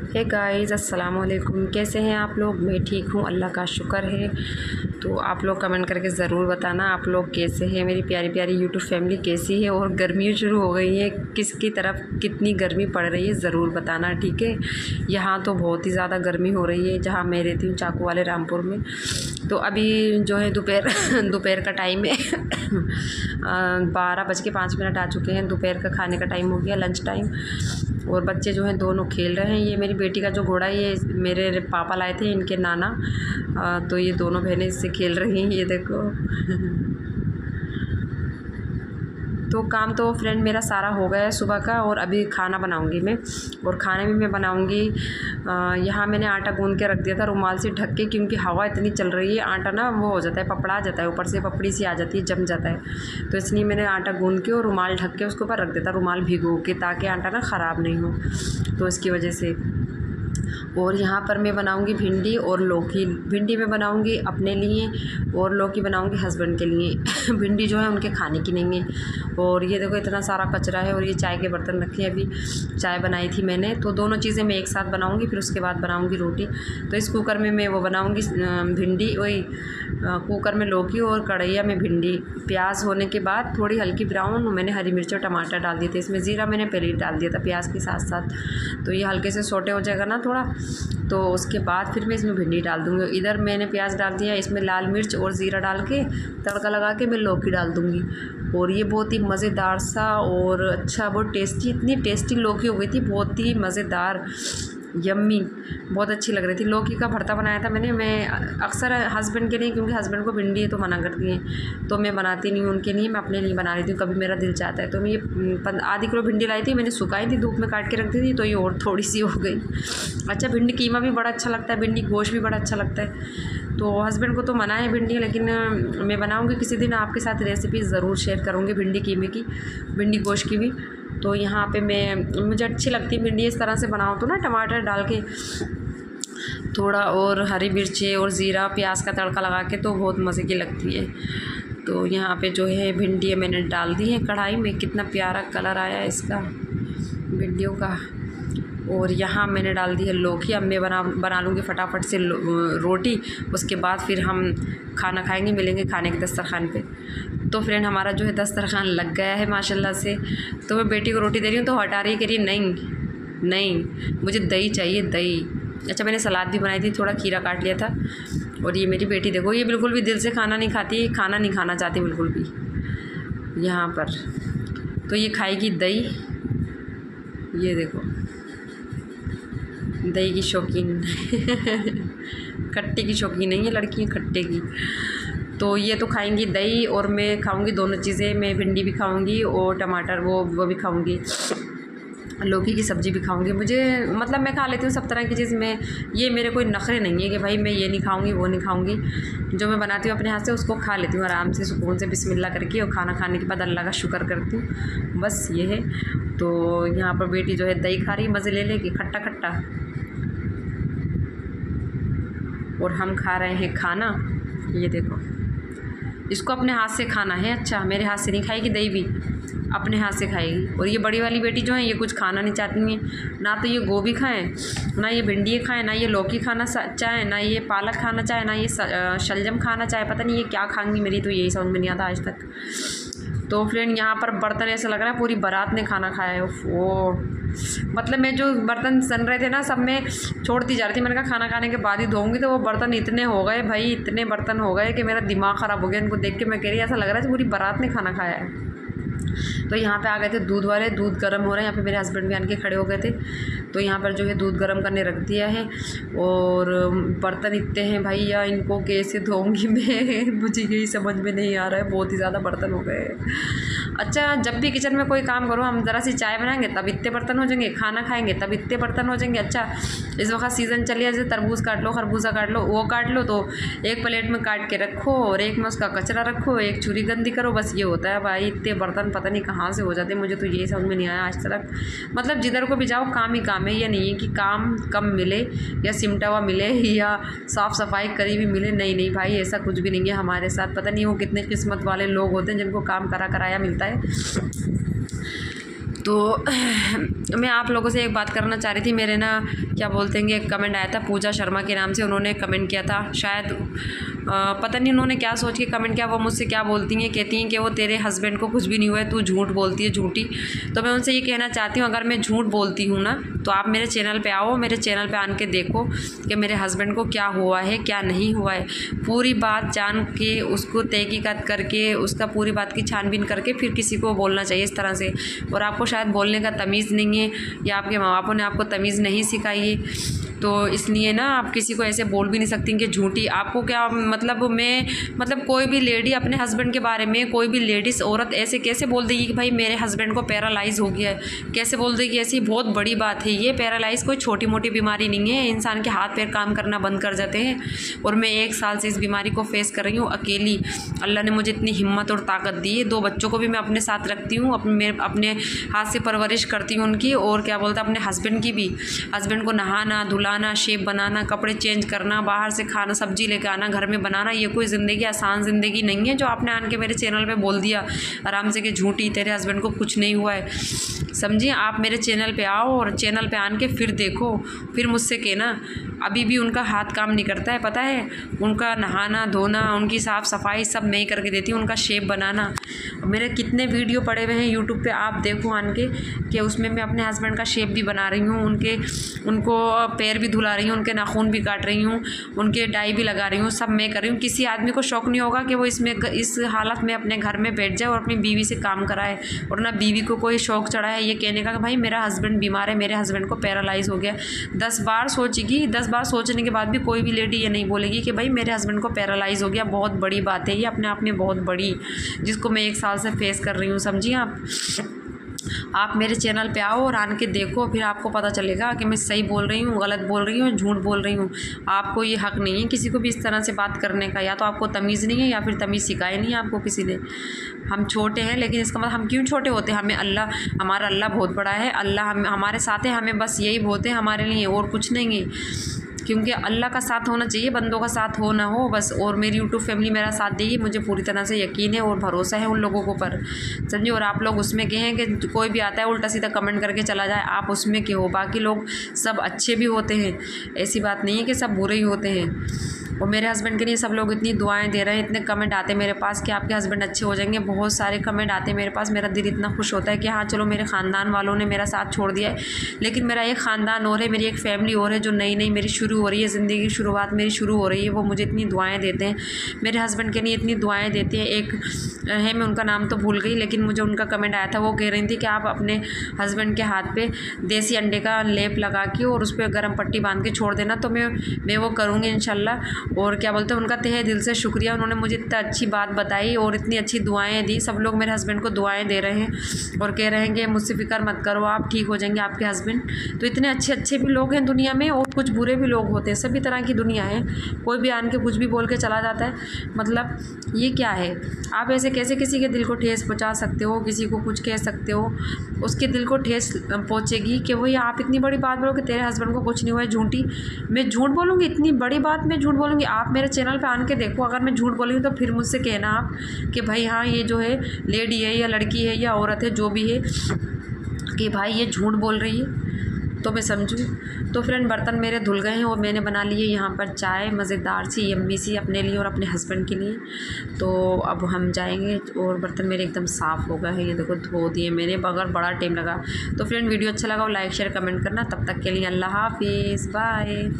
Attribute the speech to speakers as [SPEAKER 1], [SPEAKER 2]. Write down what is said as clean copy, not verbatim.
[SPEAKER 1] Hey guys, अस्सलाम वालेकुम। कैसे हैं आप लोग? मैं ठीक हूँ, अल्लाह का शुक्र है। तो आप लोग कमेंट करके ज़रूर बताना आप लोग कैसे हैं, मेरी प्यारी प्यारी यूट्यूब फैमिली कैसी है। और गर्मी शुरू हो गई है, किसकी तरफ कितनी गर्मी पड़ रही है ज़रूर बताना, ठीक है। यहाँ तो बहुत ही ज़्यादा गर्मी हो रही है जहाँ मैं रहती हूँ, चाकू वाले रामपुर में। तो अभी जो है दोपहर दोपहर का टाइम है 12:05 आ चुके हैं। दोपहर का खाने का टाइम हो गया, लंच टाइम। और बच्चे जो हैं दोनों खेल रहे हैं। ये मेरी बेटी का जो घोड़ा है ये मेरे पापा लाए थे, इनके नाना। तो ये दोनों बहनें इससे खेल रही हैं, ये देखो तो काम तो फ्रेंड मेरा सारा हो गया है सुबह का। और अभी खाना बनाऊंगी मैं। और खाने में मैं बनाऊंगी, यहाँ मैंने आटा गूंद के रख दिया था रुमाल से ढक के, क्योंकि हवा इतनी चल रही है आटा ना वो हो जाता है, पपड़ा जाता है, ऊपर से पपड़ी सी आ जाती है, जम जाता है। तो इसलिए मैंने आटा गूंद के और रुमाल ढक के उसके ऊपर रख देता, रुमाल भिगो के, ताकि आटा ना ख़राब नहीं हो, तो इसकी वजह से। और यहाँ पर मैं बनाऊंगी भिंडी और लौकी। भिंडी मैं बनाऊंगी अपने लिए और लौकी बनाऊंगी हस्बैंड के लिए भिंडी जो है उनके खाने की नहीं है। और ये देखो इतना सारा कचरा है। और ये चाय के बर्तन रखे हैं, अभी चाय बनाई थी मैंने। तो दोनों चीज़ें मैं एक साथ बनाऊंगी, फिर उसके बाद बनाऊंगी रोटी। तो इस कुकर में मैं वो बनाऊंगी भिंडी, वही कुकर में लौकी और कढ़ैया में भिंडी। प्याज होने के बाद थोड़ी हल्की ब्राउन, मैंने हरी मिर्च और टमाटर डाल दिए थे इसमें। ज़ीरा मैंने पहले ही डाल दिया था प्याज के साथ साथ। तो ये हल्के से सोटे हो जाएगा ना थोड़ा, तो उसके बाद फिर मैं इसमें भिंडी डाल दूँगी। इधर मैंने प्याज डाल दिया, इसमें लाल मिर्च और ज़ीरा डाल के तड़का लगा के मैं लौकी डाल दूँगी। और ये बहुत ही मज़ेदार सा और अच्छा, बहुत टेस्टी, इतनी टेस्टी लौकी हो गई थी, बहुत ही मज़ेदार, यम्मी, बहुत अच्छी लग रही थी। लौकी का भरता बनाया था मैंने। मैं अक्सर हस्बैंड के लिए, क्योंकि हस्बैंड को भिंडी है तो मना करती हैं, तो मैं बनाती नहीं हूँ उनके लिए, मैं अपने लिए बना लेती हूँ, कभी मेरा दिल चाहता है। तो मैं ये आधी किलो भिंडी लाई थी, मैंने सुखाई थी, धूप में काट के रख दी थी, तो ये और थोड़ी सी हो गई। अच्छा, भिंडी कीमा भी बड़ा अच्छा लगता है, भिंडी गोश्त भी बड़ा अच्छा लगता है। तो हस्बैंड को तो मना है भिंडी, लेकिन मैं बनाऊँगी किसी दिन, आपके साथ रेसिपी ज़रूर शेयर करूँगी भिंडी कीमे की, भिंडी गोश्त की भी। तो यहाँ पे मुझे अच्छी लगती है भिंडी इस तरह से बनाओ तो ना, टमाटर डाल के थोड़ा, और हरी मिर्ची और ज़ीरा प्याज का तड़का लगा के, तो बहुत मज़े की लगती है। तो यहाँ पे जो है भिंडी मैंने डाल दी है कढ़ाई में, कितना प्यारा कलर आया है इसका भिंडियों का। और यहाँ मैंने डाल दी है लौकी। अब मैं बना लूँगी फटाफट से रोटी, उसके बाद फिर हम खाना खाएंगे, मिलेंगे खाने के दस्तरखान पे। तो फ्रेंड हमारा जो है दस्तरखान लग गया है माशाल्लाह से। तो मैं बेटी को रोटी दे रही हूँ तो हटा रही, कह रही नहीं नहीं मुझे दही चाहिए, दही। अच्छा, मैंने सलाद भी बनाई थी, थोड़ा खीरा काट लिया था। और ये मेरी बेटी देखो, ये बिल्कुल भी दिल से खाना नहीं खाती, खाना नहीं खाना चाहती बिल्कुल भी यहाँ पर। तो ये खाएगी दही, ये देखो दही की शौकीन खट्टे की शौकीन नहीं है लड़की, खट्टे की। तो ये तो खाएंगी दही, और मैं खाऊंगी दोनों चीज़ें, मैं भिंडी भी खाऊंगी और टमाटर वो भी खाऊंगी, लौकी की सब्ज़ी भी खाऊंगी। मुझे मतलब मैं खा लेती हूँ सब तरह की चीज़ में, ये मेरे कोई नखरे नहीं है कि भाई मैं ये नहीं खाऊंगी वो नहीं खाऊंगी। जो मैं बनाती हूँ अपने हाथ से उसको खा लेती हूँ आराम से, सुकून से, बिस्मिल्लाह करके। और खाना खाने के बाद अल्लाह का शुक्र करती हूँ, बस ये है। तो यहाँ पर बेटी जो है दही खा रही, मज़े ले लेगी, खट्टा खट्टा। और हम खा रहे हैं खाना, ये देखो। इसको अपने हाथ से खाना है। अच्छा, मेरे हाथ से नहीं खाएगी दही भी, अपने हाथ से खाएगी। और ये बड़ी वाली बेटी जो है ये कुछ खाना नहीं चाहती हैं, ना तो ये गोभी खाएं, ना ये भिंडी खाएं, ना ये लौकी खाना चाहे, ना ये पालक खाना चाहे, ना ये शलजम खाना चाहे, पता नहीं ये क्या खाएंगी, मेरी तो यही समझ में नहीं आता आज तक। तो फ्रेंड यहाँ पर बर्तन ऐसा लग रहा है पूरी बारात ने खाना खाया है। वो मतलब मैं जो बर्तन सन रहे थे ना, सब में छोड़ती जा रही थी। मैंने कहा खाना खाने के बाद ही धोऊंगी, तो वो बर्तन इतने हो गए भाई, इतने बर्तन हो गए कि मेरा दिमाग ख़राब हो गया इनको देख के। मैं कह रही ऐसा लग रहा है पूरी बारात ने खाना खाया है। तो यहाँ पे आ गए थे दूध वाले, दूध गर्म हो रहे हैं। यहाँ पे मेरे हस्बैंड भी आन के खड़े हो गए थे। तो यहाँ पर जो है दूध गर्म करने रख दिया है। और बर्तन इतने हैं भाई, या इनको कैसे धोऊंगी मैं मुझे यही समझ में नहीं आ रहा है, बहुत ही ज़्यादा बर्तन हो गए। अच्छा, जब भी किचन में कोई काम करो, हम ज़रा सी चाय बनाएंगे तब इतने बर्तन हो जाएंगे, खाना खाएंगे तब इतने बर्तन हो जाएंगे। अच्छा, इस वक्त सीज़न चलिए, जैसे तरबूज काट लो, खरबूजा काट लो, वो काट लो, तो एक प्लेट में काट के रखो और एक में उसका कचरा रखो, एक छुरी गंदी करो, बस ये होता है भाई। इतने बर्तन पता नहीं कहाँ से हो जाते, मुझे तो यही समझ में नहीं आया आज तक। मतलब जिधर को भी जाओ काम ही काम है, या नहीं है कि काम कम मिले या सिमटा हुआ मिले या साफ़ सफाई करी भी मिले, नहीं नहीं भाई, ऐसा कुछ भी नहीं है हमारे साथ। पता नहीं वो कितने किस्मत वाले लोग होते हैं जिनको काम करा कराया मिलता है। तो मैं आप लोगों से एक बात करना चाह रही थी। मेरे ना क्या बोलते हैं, एक कमेंट आया था पूजा शर्मा के नाम से, उन्होंने कमेंट किया था। शायद पता नहीं उन्होंने क्या सोच के कमेंट किया। वो मुझसे क्या बोलती हैं, कहती हैं कि वो तेरे हस्बैंड को कुछ भी नहीं हुआ है, तू झूठ बोलती है, झूठी। तो मैं उनसे ये कहना चाहती हूँ, अगर मैं झूठ बोलती हूँ ना तो आप मेरे चैनल पे आओ, मेरे चैनल पे आन के देखो कि मेरे हस्बैंड को क्या हुआ है, क्या नहीं हुआ है। पूरी बात जान के, उसको तहकीकात करके, उसका पूरी बात की छानबीन करके फिर किसी को बोलना चाहिए इस तरह से। और आपको शायद बोलने का तमीज़ नहीं है, या आपके माँ बापों ने आपको तमीज़ नहीं सिखाई है, तो इसलिए ना आप किसी को ऐसे बोल भी नहीं सकती कि झूठी। आपको क्या मतलब कोई भी लेडी अपने हस्बैंड के बारे में, कोई भी लेडीज़ औरत ऐसे कैसे बोल देगी कि भाई मेरे हस्बैंड को पैरालाइज़ हो गया है, कैसे बोल देगी? ऐसी बहुत बड़ी बात है ये। पैरालाइज़ कोई छोटी मोटी बीमारी नहीं है, इंसान के हाथ पैर काम करना बंद कर जाते हैं। और मैं 1 साल से इस बीमारी को फेस कर रही हूँ अकेली। अल्लाह ने मुझे इतनी हिम्मत और ताकत दी है। 2 बच्चों को भी मैं अपने साथ रखती हूँ, अपने हाथ से परवरिश करती हूँ उनकी। और क्या बोलता अपने हस्बैंड की भी, हस्बैंड को नहाना, धुलाना, शेप बनाना, कपड़े चेंज करना, बाहर से खाना सब्जी लेकर आना, घर में बनाना, ये कोई ज़िंदगी आसान ज़िंदगी नहीं है जो आपने आन के मेरे चैनल पे बोल दिया आराम से कि झूठी, तेरे हस्बैंड को कुछ नहीं हुआ है। समझिए, आप मेरे चैनल पे आओ और चैनल पे आन के फिर देखो, फिर मुझसे कहना। अभी भी उनका हाथ काम नहीं करता है, पता है? उनका नहाना धोना, उनकी साफ़ सफाई सब मैं ही करके देती हूँ, उनका शेप बनाना। मेरे कितने वीडियो पड़े हुए हैं यूट्यूब पे, आप देखो आन के कि उसमें मैं अपने हस्बैंड का शेप भी बना रही हूँ, उनको पैर भी धुला रही हूँ, उनके नाखून भी काट रही हूँ, उनके डाई भी लगा रही हूँ, सब मैं कर रही हूँ। किसी आदमी को शौक़ नहीं होगा कि वो इस हालत में अपने घर में बैठ जाए और अपनी बीवी से काम कराए। और ना बीवी को कोई शौक़ चढ़ा है ये कहने का कि भाई मेरा हस्बैंड बीमार है, मेरे हस्बैंड को पैरालाइज़ हो गया। 10 बार सोचेगी, 10 बार सोचने के बाद भी कोई भी लेडी ये नहीं बोलेगी कि भाई मेरे हस्बैंड को पैरालाइज़ हो गया। बहुत बड़ी बात है ये, अपने आप में बहुत बड़ी, जिसको मैं 1 साल से फेस कर रही हूँ। समझिए आप मेरे चैनल पे आओ और आन के देखो, फिर आपको पता चलेगा कि मैं सही बोल रही हूँ, गलत बोल रही हूँ, झूठ बोल रही हूँ। आपको ये हक़ नहीं है किसी को भी इस तरह से बात करने का। या तो आपको तमीज़ नहीं है या फिर तमीज़ सिखाई नहीं है आपको किसी ने। हम छोटे हैं, लेकिन इसका मतलब हम क्यों छोटे होते हैं? हमारा अल्लाह बहुत बड़ा है। अल्लाह हमारे साथ है, हमें बस यही बहुत है हमारे लिए, और कुछ नहीं है। क्योंकि अल्लाह का साथ होना चाहिए, बंदों का साथ हो ना हो बस। और मेरी यूट्यूब फैमिली मेरा साथ देगी, मुझे पूरी तरह से यकीन है और भरोसा है उन लोगों के ऊपर। समझिए, और आप लोग उसमें के हैं कि कोई भी आता है उल्टा सीधा कमेंट करके चला जाए, आप उसमें के हो। बाकी लोग सब अच्छे भी होते हैं, ऐसी बात नहीं है कि सब बुरे ही होते हैं। और मेरे हस्बैंड के लिए सब लोग इतनी दुआएं दे रहे हैं, इतने कमेंट आते हैं मेरे पास कि आपके हस्बैंड अच्छे हो जाएंगे। बहुत सारे कमेंट आते हैं मेरे पास, मेरा दिल इतना खुश होता है कि हाँ चलो मेरे ख़ानदान वालों ने मेरा साथ छोड़ दिया है। लेकिन मेरा एक ख़ानदान और है, मेरी एक फ़ैमिली और है जो नई मेरी शुरू हो रही है, ज़िंदगी की शुरुआत मेरी शुरू हो रही है। वो मुझे इतनी दुआएँ देते हैं, मेरे हस्बैंड के लिए इतनी दुआएँ देते हैं। एक है, मैं उनका नाम तो भूल गई, लेकिन मुझे उनका कमेंट आया था, वो कह रही थी कि आप अपने हस्बैंड के हाथ पे देसी अंडे का लेप लगा के और उस पर गर्म पट्टी बांध के छोड़ देना। तो मैं वो करूँगी इंशाल्लाह। और क्या बोलते हैं, उनका तहे दिल से शुक्रिया, उन्होंने मुझे इतना अच्छी बात बताई और इतनी अच्छी दुआएं दी। सब लोग मेरे हस्बैंड को दुआएं दे रहे हैं और कह रहे हैं कि मुझसे फ़िक्र मत करो, आप ठीक हो जाएंगे, आपके हस्बैंड। तो इतने अच्छे भी लोग हैं दुनिया में और कुछ बुरे भी लोग होते हैं, सभी तरह की दुनिया है। कोई भी आन के कुछ भी बोल के चला जाता है, मतलब ये क्या है? आप ऐसे कैसे किसी के दिल को ठेस पहुँचा सकते हो, किसी को कुछ कह सकते हो? उसके दिल को ठेस पहुँचेगी कि वही आप इतनी बड़ी बात बोलो कि तेरे हस्बैंड को कुछ नहीं हुआ है। झूठी, मैं झूठ बोलूँगी? इतनी बड़ी बात मैं झूठ बोलूँगी? आप मेरे चैनल पे आन के देखो, अगर मैं झूठ बोली हूँ तो फिर मुझसे कहना आप कि भाई हाँ ये जो है लेडी है या लड़की है या औरत है जो भी है, कि भाई ये झूठ बोल रही है, तो मैं समझूँ। तो फ्रेंड, बर्तन मेरे धुल गए हैं और मैंने बना लिए यहाँ पर चाय मज़ेदार सी यम्मी सी अपने लिए और अपने हस्बैंड के लिए। तो अब हम जाएंगे और बर्तन मेरे एकदम साफ़ हो गए हैं, ये देखो धो दिए मैंने, बगैर बड़ा टाइम लगा। तो फ्रेंड, वीडियो अच्छा लगा और लाइक शेयर कमेंट करना। तब तक के लिए अल्लाह हाफिज़, बाय।